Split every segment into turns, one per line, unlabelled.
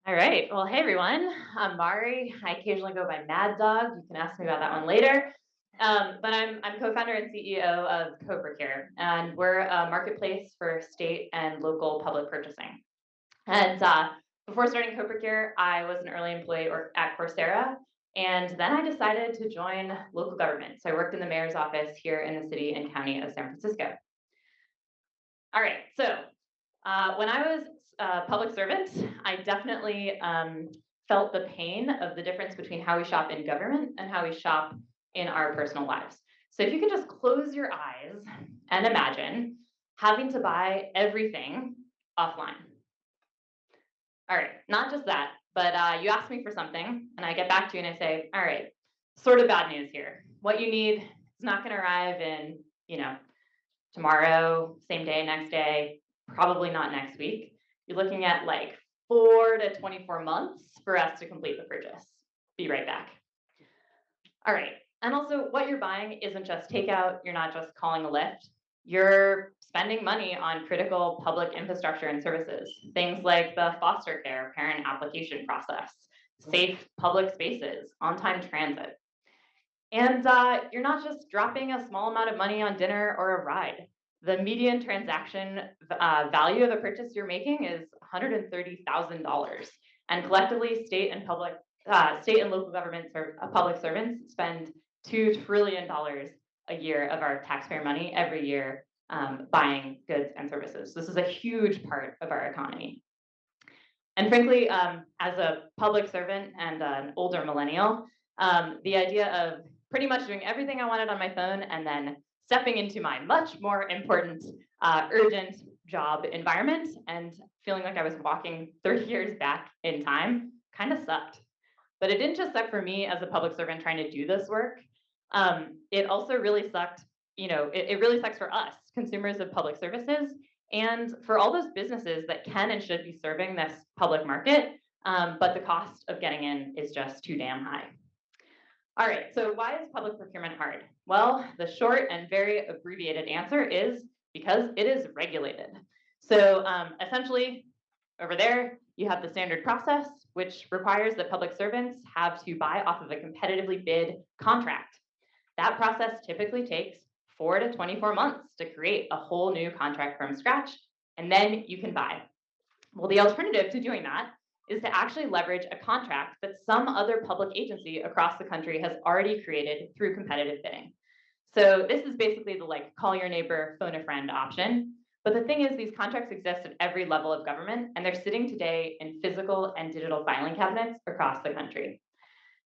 All right. Well, hey everyone. I'm Mari. I occasionally go by Mad Dog. You can ask me about that one later. But I'm co-founder and CEO of CoProcure, and we're a marketplace for state and local public purchasing. And before starting CoProcure, I was an early employee at Coursera, and then I decided to join local government. So I worked in the mayor's office here in the city and county of San Francisco. All right. So when I was a public servant, I definitely felt the pain of the difference between how we shop in government and how we shop in our personal lives. So if you can just close your eyes and imagine having to buy everything offline. All right, not just that, but you ask me for something and I get back to you and I say, all right, sort of bad news here. What you need is not going to arrive in, tomorrow, same day, next day, probably not next week. You're looking at like 4 to 24 months for us to complete the purchase. Be right back. All right. And also, what you're buying isn't just takeout, you're not just calling a Lyft. You're spending money on critical public infrastructure and services, things like the foster care parent application process, safe public spaces, on time transit. And you're not just dropping a small amount of money on dinner or a ride. The median transaction value of the purchase you're making is $130,000, and collectively, state and local governments or public servants spend $2 trillion a year of our taxpayer money every year buying goods and services. This is a huge part of our economy. And frankly, as a public servant and an older millennial, the idea of pretty much doing everything I wanted on my phone and then stepping into my much more important, urgent job environment and feeling like I was walking 30 years back in time kind of sucked. But it didn't just suck for me as a public servant trying to do this work. It also really sucked, it really sucks for us, consumers of public services, and for all those businesses that can and should be serving this public market, but the cost of getting in is just too damn high. All right, so why is public procurement hard? Well, the short and very abbreviated answer is because it is regulated. So essentially, over there, you have the standard process, which requires that public servants have to buy off of a competitively bid contract. That process typically takes 4 to 24 months to create a whole new contract from scratch, and then you can buy. Well, the alternative to doing that is to actually leverage a contract that some other public agency across the country has already created through competitive bidding. So this is basically the like call your neighbor, phone a friend option. But the thing is, these contracts exist at every level of government, and they're sitting today in physical and digital filing cabinets across the country.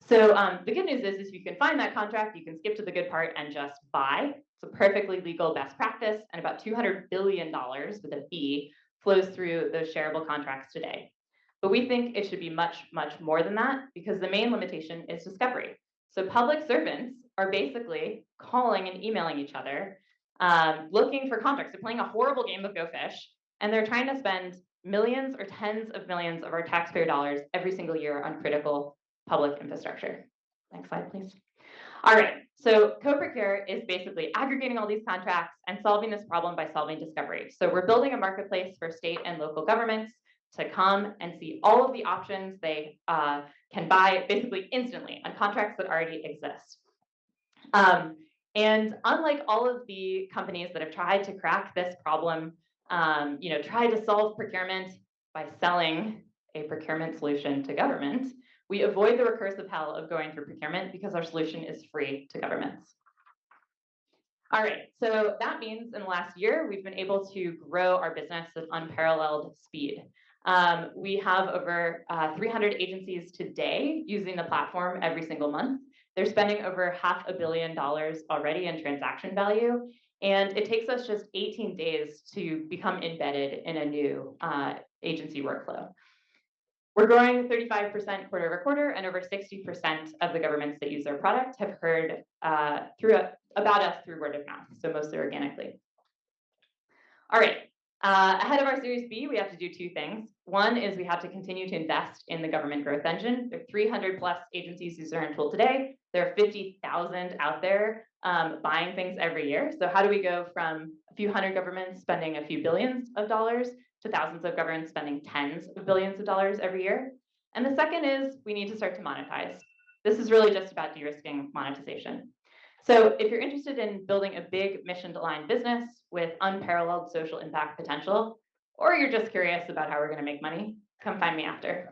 So the good news is you can find that contract, you can skip to the good part and just buy. It's a perfectly legal best practice, and about $200 billion with a B flows through those shareable contracts today. But we think it should be much, much more than that because the main limitation is discovery. So public servants are basically calling and emailing each other, looking for contracts. They're playing a horrible game of Go Fish, and they're trying to spend millions or tens of millions of our taxpayer dollars every single year on critical public infrastructure. Next slide, please. All right, so CoProcure is basically aggregating all these contracts and solving this problem by solving discovery. So we're building a marketplace for state and local governments to come and see all of the options they can buy basically instantly on contracts that already exist. And unlike all of the companies that have tried to crack this problem, tried to solve procurement by selling a procurement solution to government, we avoid the recursive hell of going through procurement because our solution is free to governments. All right, so that means in the last year, we've been able to grow our business at unparalleled speed. We have over 300 agencies today using the platform every single month. They're spending over $500 million already in transaction value. And it takes us just 18 days to become embedded in a new agency workflow. We're growing 35% quarter over quarter, and over 60% of the governments that use our product have heard about us through word of mouth, so mostly organically. All right, ahead of our Series B, we have to do two things. One is we have to continue to invest in the government growth engine. There are 300 plus agencies using our tool today. There are 50,000 out there buying things every year. So how do we go from a few hundred governments spending a few billions of dollars to thousands of governments spending tens of billions of dollars every year? And the second is we need to start to monetize. This is really just about de-risking monetization. So if you're interested in building a big mission-aligned business with unparalleled social impact potential, or you're just curious about how we're going to make money, come find me after.